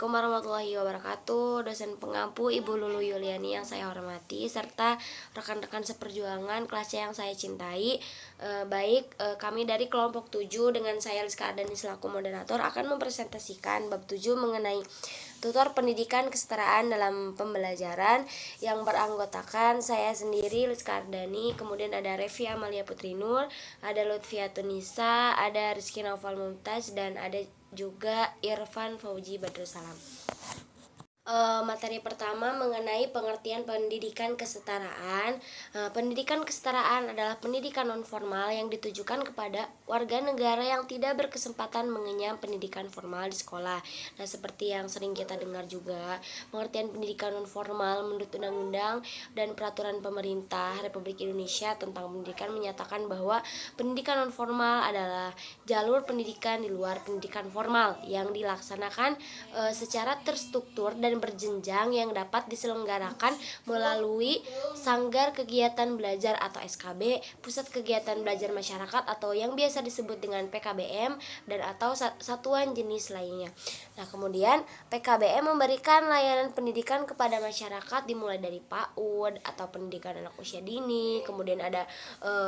Assalamualaikum warahmatullahi wabarakatuh, dosen pengampu Ibu Lulu Yuliani yang saya hormati, serta rekan-rekan seperjuangan kelas C yang saya cintai. Kami dari kelompok 7 dengan saya Rizka Ardani selaku moderator akan mempresentasikan bab 7 mengenai tutor pendidikan kesetaraan dalam pembelajaran yang beranggotakan saya sendiri Rizka Ardani, kemudian ada Revi Amalia Putri Nur, ada Lutfia Tunisa, ada Rizky Naufal Mumtaz, dan ada juga Irfan Fauji Badrussalam. Materi pertama mengenai pengertian pendidikan kesetaraan. Pendidikan kesetaraan adalah pendidikan non-formal yang ditujukan kepada warga negara yang tidak berkesempatan mengenyam pendidikan formal di sekolah. Nah, seperti yang sering kita dengar juga, pengertian pendidikan non-formal menurut Undang-Undang dan Peraturan Pemerintah Republik Indonesia tentang Pendidikan menyatakan bahwa pendidikan non-formal adalah jalur pendidikan di luar pendidikan formal yang dilaksanakan secara terstruktur dan berjenjang yang dapat diselenggarakan melalui Sanggar Kegiatan Belajar atau SKB, Pusat Kegiatan Belajar Masyarakat atau yang biasa disebut dengan PKBM, dan atau satuan jenis lainnya. Nah, kemudian PKBM memberikan layanan pendidikan kepada masyarakat dimulai dari PAUD atau pendidikan anak usia dini, kemudian ada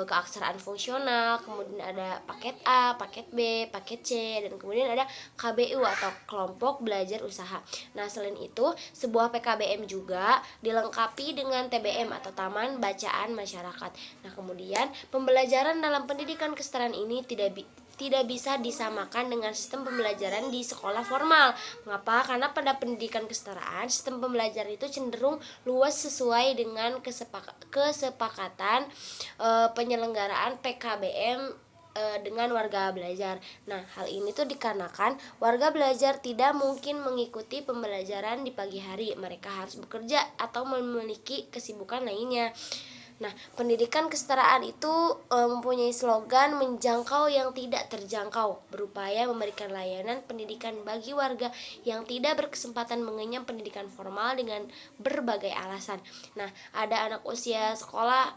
keaksaraan fungsional, kemudian ada paket A, paket B, paket C, dan kemudian ada KBU atau kelompok belajar usaha. Nah, selain itu, sebuah PKBM juga dilengkapi dengan TBM atau Taman Bacaan Masyarakat. Nah, kemudian pembelajaran dalam pendidikan kesetaraan ini tidak bisa disamakan dengan sistem pembelajaran di sekolah formal. Mengapa? Karena pada pendidikan kesetaraan, sistem pembelajaran itu cenderung luas sesuai dengan kesepakatan penyelenggaraan PKBM dengan warga belajar. Nah, hal ini tuh dikarenakan warga belajar tidak mungkin mengikuti pembelajaran di pagi hari. Mereka harus bekerja atau memiliki kesibukan lainnya. Nah, pendidikan kesetaraan itu mempunyai slogan menjangkau yang tidak terjangkau, berupaya memberikan layanan pendidikan bagi warga yang tidak berkesempatan mengenyam pendidikan formal dengan berbagai alasan. Nah, ada anak usia sekolah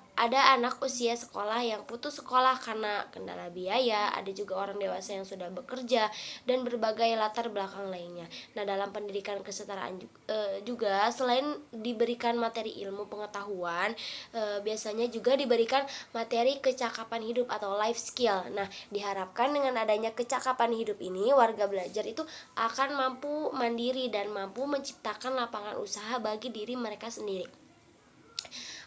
yang putus sekolah karena kendala biaya, ada juga orang dewasa yang sudah bekerja, dan berbagai latar belakang lainnya. Nah, dalam pendidikan kesetaraan juga selain diberikan materi ilmu pengetahuan, biasanya juga diberikan materi kecakapan hidup atau life skill. Nah, diharapkan dengan adanya kecakapan hidup ini, warga belajar itu akan mampu mandiri dan mampu menciptakan lapangan usaha bagi diri mereka sendiri.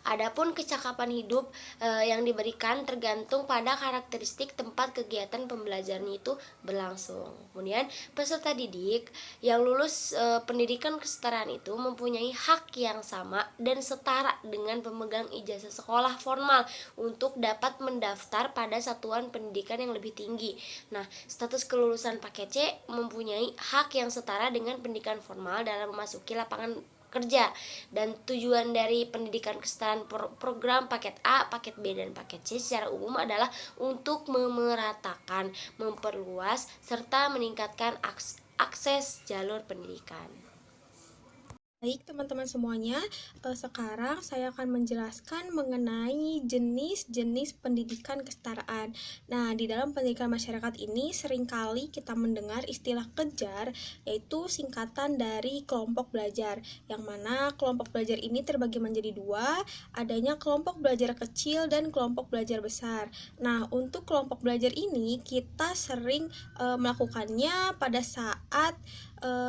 Adapun kecakapan hidup yang diberikan tergantung pada karakteristik tempat kegiatan pembelajaran itu berlangsung. Kemudian peserta didik yang lulus pendidikan kesetaraan itu mempunyai hak yang sama dan setara dengan pemegang ijazah sekolah formal untuk dapat mendaftar pada satuan pendidikan yang lebih tinggi. Nah, status kelulusan paket C mempunyai hak yang setara dengan pendidikan formal dalam memasuki lapangan kerja, dan tujuan dari pendidikan kesetaraan program paket A, paket B, dan paket C secara umum adalah untuk memeratakan, memperluas, serta meningkatkan akses jalur pendidikan. Baik teman-teman semuanya, sekarang saya akan menjelaskan mengenai jenis-jenis pendidikan kesetaraan. Nah, di dalam pendidikan masyarakat ini seringkali kita mendengar istilah kejar, yaitu singkatan dari kelompok belajar, yang mana kelompok belajar ini terbagi menjadi dua, adanya kelompok belajar kecil dan kelompok belajar besar. Nah, untuk kelompok belajar ini kita sering melakukannya pada saat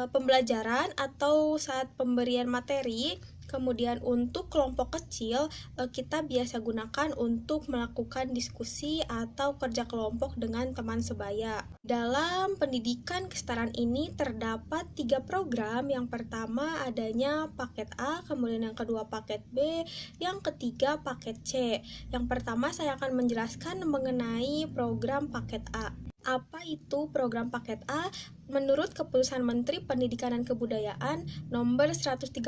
pembelajaran atau saat pemberian materi. Kemudian untuk kelompok kecil kita biasa gunakan untuk melakukan diskusi atau kerja kelompok dengan teman sebaya. Dalam pendidikan kesetaraan ini terdapat 3 program. Yang pertama adanya paket A, kemudian yang kedua paket B, yang ketiga paket C. Yang pertama saya akan menjelaskan mengenai program paket A. Apa itu program paket A? Menurut Keputusan Menteri Pendidikan dan Kebudayaan Nomor 131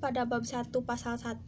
pada Bab 1 Pasal 1,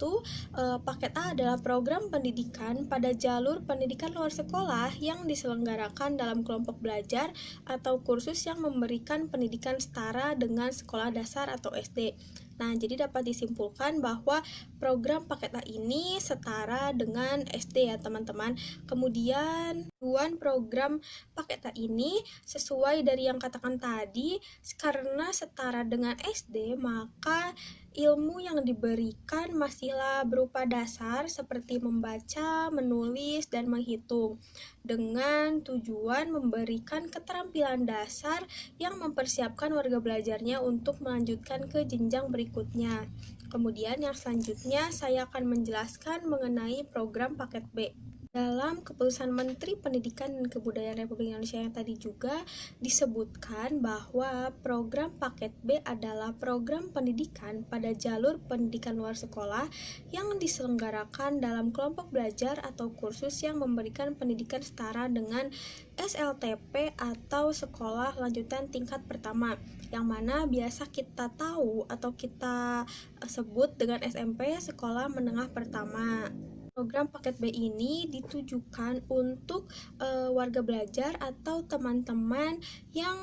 paket A adalah program pendidikan pada jalur pendidikan luar sekolah yang diselenggarakan dalam kelompok belajar atau kursus yang memberikan pendidikan setara dengan sekolah dasar atau SD. Nah, jadi dapat disimpulkan bahwa program paket A ini setara dengan SD ya teman-teman. Kemudian tujuan program paket A ini sesuai dari yang katakan tadi, karena setara dengan SD, maka ilmu yang diberikan masihlah berupa dasar seperti membaca, menulis, dan menghitung, dengan tujuan memberikan keterampilan dasar yang mempersiapkan warga belajarnya untuk melanjutkan ke jenjang berikutnya. Kemudian yang selanjutnya saya akan menjelaskan mengenai program paket B. Dalam keputusan Menteri Pendidikan dan Kebudayaan Republik Indonesia yang tadi juga disebutkan bahwa program paket B adalah program pendidikan pada jalur pendidikan luar sekolah yang diselenggarakan dalam kelompok belajar atau kursus yang memberikan pendidikan setara dengan SLTP atau sekolah lanjutan tingkat pertama, yang mana biasa kita tahu atau kita sebut dengan SMP, sekolah menengah pertama. Program paket B ini ditujukan untuk warga belajar atau teman-teman yang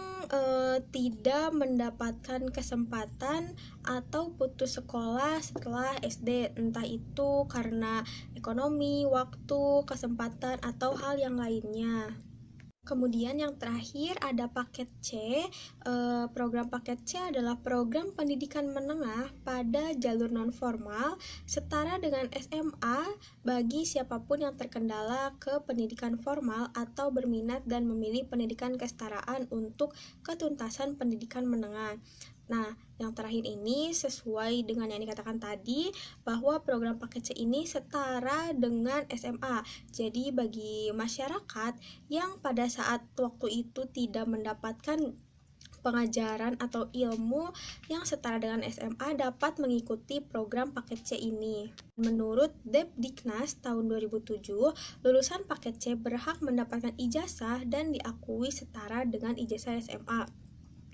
tidak mendapatkan kesempatan atau putus sekolah setelah SD, entah itu karena ekonomi, waktu, kesempatan, atau hal yang lainnya. Kemudian yang terakhir ada paket C. Program paket C adalah program pendidikan menengah pada jalur non-formal setara dengan SMA bagi siapapun yang terkendala ke pendidikan formal atau berminat dan memilih pendidikan kesetaraan untuk ketuntasan pendidikan menengah. Nah, yang terakhir ini sesuai dengan yang dikatakan tadi, bahwa program paket C ini setara dengan SMA. Jadi bagi masyarakat yang pada saat waktu itu tidak mendapatkan pengajaran atau ilmu yang setara dengan SMA dapat mengikuti program paket C ini. Menurut Depdiknas tahun 2007, lulusan paket C berhak mendapatkan ijazah dan diakui setara dengan ijazah SMA,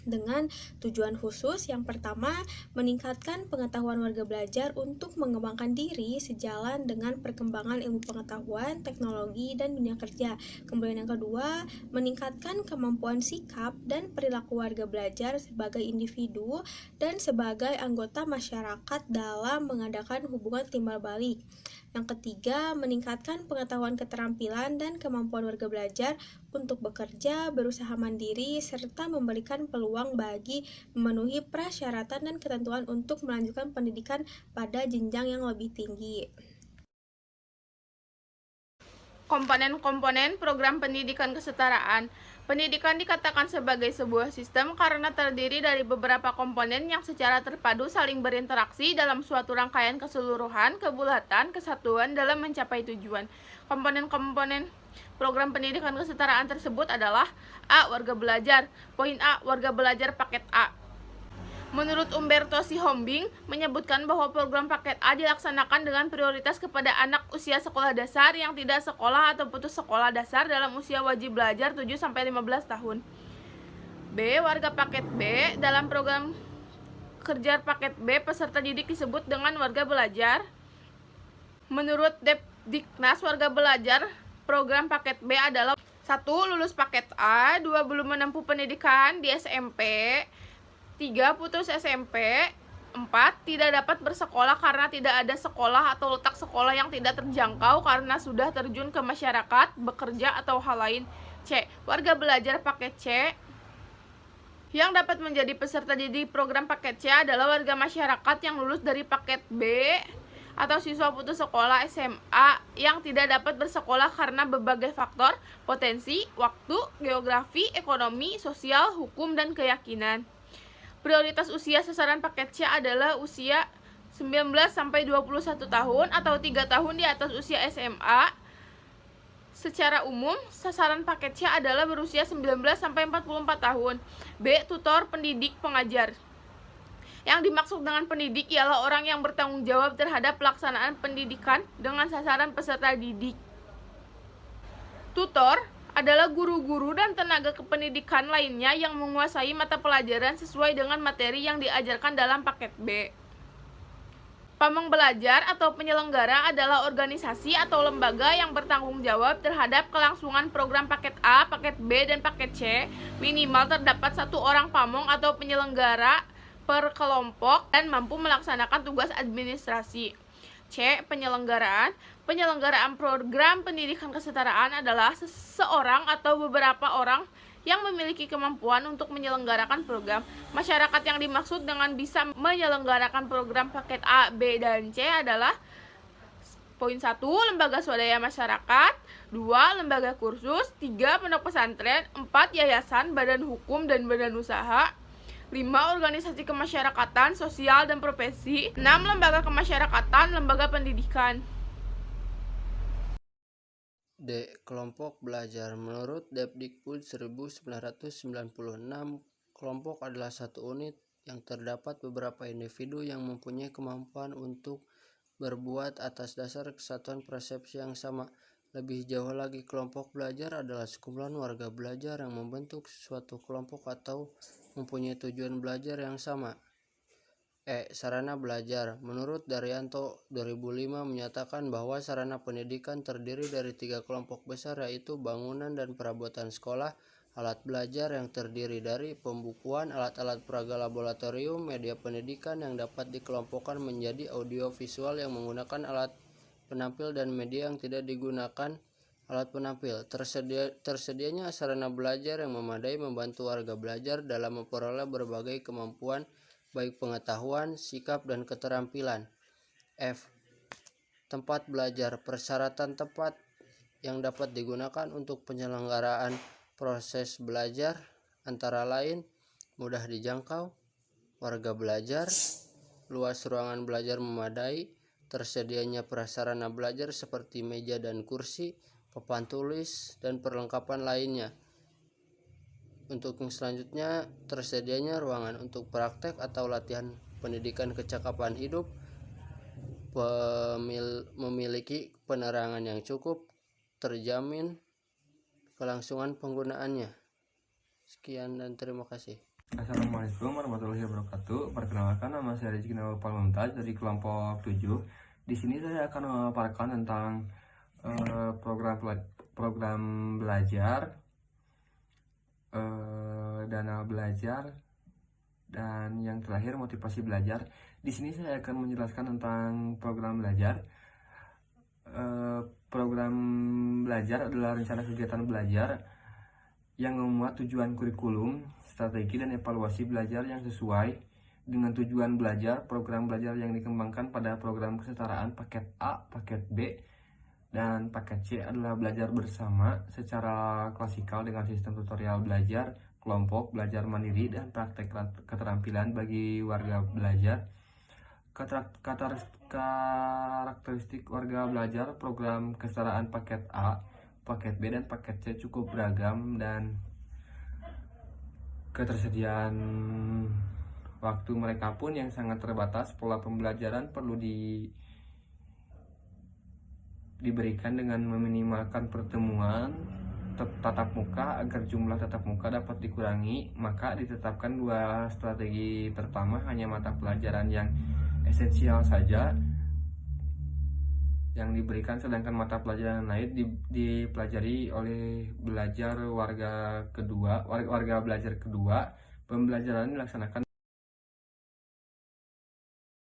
dengan tujuan khusus. Yang pertama, meningkatkan pengetahuan warga belajar untuk mengembangkan diri sejalan dengan perkembangan ilmu pengetahuan, teknologi, dan dunia kerja. Kemudian yang kedua, meningkatkan kemampuan sikap dan perilaku warga belajar sebagai individu dan sebagai anggota masyarakat dalam mengadakan hubungan timbal balik. Yang ketiga, meningkatkan pengetahuan keterampilan dan kemampuan warga belajar untuk bekerja, berusaha mandiri, serta memberikan peluang bagi memenuhi persyaratan dan ketentuan untuk melanjutkan pendidikan pada jenjang yang lebih tinggi. Komponen-komponen program pendidikan kesetaraan. Pendidikan dikatakan sebagai sebuah sistem karena terdiri dari beberapa komponen yang secara terpadu saling berinteraksi dalam suatu rangkaian keseluruhan, kebulatan, kesatuan dalam mencapai tujuan. Komponen-komponen program pendidikan kesetaraan tersebut adalah A. Warga belajar. Poin A. Warga belajar paket A. Menurut Umberto Sihombing, menyebutkan bahwa program paket A dilaksanakan dengan prioritas kepada anak usia sekolah dasar yang tidak sekolah atau putus sekolah dasar dalam usia wajib belajar 7-15 tahun. B. Warga paket B. Dalam program kerja paket B, peserta didik disebut dengan warga belajar. Menurut Depdiknas, warga belajar program paket B adalah 1. Lulus paket A, 2. Belum menempuh pendidikan di SMP, 3. Putus SMP, 4. Tidak dapat bersekolah karena tidak ada sekolah atau letak sekolah yang tidak terjangkau karena sudah terjun ke masyarakat, bekerja, atau hal lain. C. Warga belajar paket C. Yang dapat menjadi peserta didik program paket C adalah warga masyarakat yang lulus dari paket B atau siswa putus sekolah SMA yang tidak dapat bersekolah karena berbagai faktor, potensi, waktu, geografi, ekonomi, sosial, hukum, dan keyakinan. Prioritas usia sasaran paket C adalah usia 19-21 tahun atau 3 tahun di atas usia SMA. Secara umum, sasaran paket C adalah berusia 19-44 tahun. B. Tutor, pendidik, pengajar. Yang dimaksud dengan pendidik ialah orang yang bertanggung jawab terhadap pelaksanaan pendidikan dengan sasaran peserta didik. Tutor adalah guru-guru dan tenaga kependidikan lainnya yang menguasai mata pelajaran sesuai dengan materi yang diajarkan dalam paket B. Pamong belajar atau penyelenggara adalah organisasi atau lembaga yang bertanggung jawab terhadap kelangsungan program paket A, paket B, dan paket C. Minimal terdapat 1 orang pamong atau penyelenggara per kelompok dan mampu melaksanakan tugas administrasi. C. Penyelenggaraan. Penyelenggaraan program pendidikan kesetaraan adalah seseorang atau beberapa orang yang memiliki kemampuan untuk menyelenggarakan program. Masyarakat yang dimaksud dengan bisa menyelenggarakan program paket A, B, dan C adalah poin 1. Lembaga swadaya masyarakat. 2. Lembaga kursus. 3. Pondok pesantren. 4. Yayasan, badan hukum, dan badan usaha. 5. Organisasi kemasyarakatan, sosial, dan profesi. 6. Lembaga kemasyarakatan, lembaga pendidikan. D. Kelompok belajar. Menurut Depdikbud 1996, kelompok adalah satu unit yang terdapat beberapa individu yang mempunyai kemampuan untuk berbuat atas dasar kesatuan persepsi yang sama. Lebih jauh lagi, kelompok belajar adalah sekumpulan warga belajar yang membentuk suatu kelompok atau mempunyai tujuan belajar yang sama. E. Sarana belajar. Menurut Daryanto 2005 menyatakan bahwa sarana pendidikan terdiri dari 3 kelompok besar, yaitu bangunan dan perabotan sekolah, alat belajar yang terdiri dari pembukuan, alat-alat peraga laboratorium, media pendidikan yang dapat dikelompokkan menjadi audio visual yang menggunakan alat penampil, dan media yang tidak digunakan alat penampil. Tersedianya sarana belajar yang memadai membantu warga belajar dalam memperoleh berbagai kemampuan baik pengetahuan, sikap, dan keterampilan. F. Tempat belajar. Persyaratan tempat yang dapat digunakan untuk penyelenggaraan proses belajar antara lain mudah dijangkau, warga belajar, luas ruangan belajar memadai, tersedianya prasarana belajar seperti meja dan kursi, papan tulis, dan perlengkapan lainnya. Untuk yang selanjutnya, tersedianya ruangan untuk praktek atau latihan pendidikan kecakapan hidup, memiliki penerangan yang cukup, terjamin kelangsungan penggunaannya. Sekian dan terima kasih. Assalamualaikum warahmatullahi wabarakatuh. Perkenalkan, nama saya Rizky Nawafal Mumtaz dari kelompok 7. Di sini saya akan memaparkan tentang program belajar, dana belajar, dan yang terakhir motivasi belajar. Di sini saya akan menjelaskan tentang program belajar. Program belajar adalah rencana kegiatan belajar yang memuat tujuan kurikulum, strategi, dan evaluasi belajar yang sesuai dengan tujuan belajar. Program belajar yang dikembangkan pada program kesetaraan paket A, paket B, dan paket C adalah belajar bersama secara klasikal dengan sistem tutorial belajar, kelompok, belajar mandiri, dan praktek keterampilan bagi warga belajar. Karakteristik warga belajar program kesetaraan paket A, paket B, dan paket C cukup beragam, dan ketersediaan waktu mereka pun yang sangat terbatas. Pola pembelajaran perlu diberikan dengan meminimalkan pertemuan tatap muka agar jumlah tatap muka dapat dikurangi. Maka ditetapkan 2 strategi. Pertama, hanya mata pelajaran yang esensial saja yang diberikan, sedangkan mata pelajaran lain dipelajari oleh warga belajar kedua. Pembelajaran dilaksanakan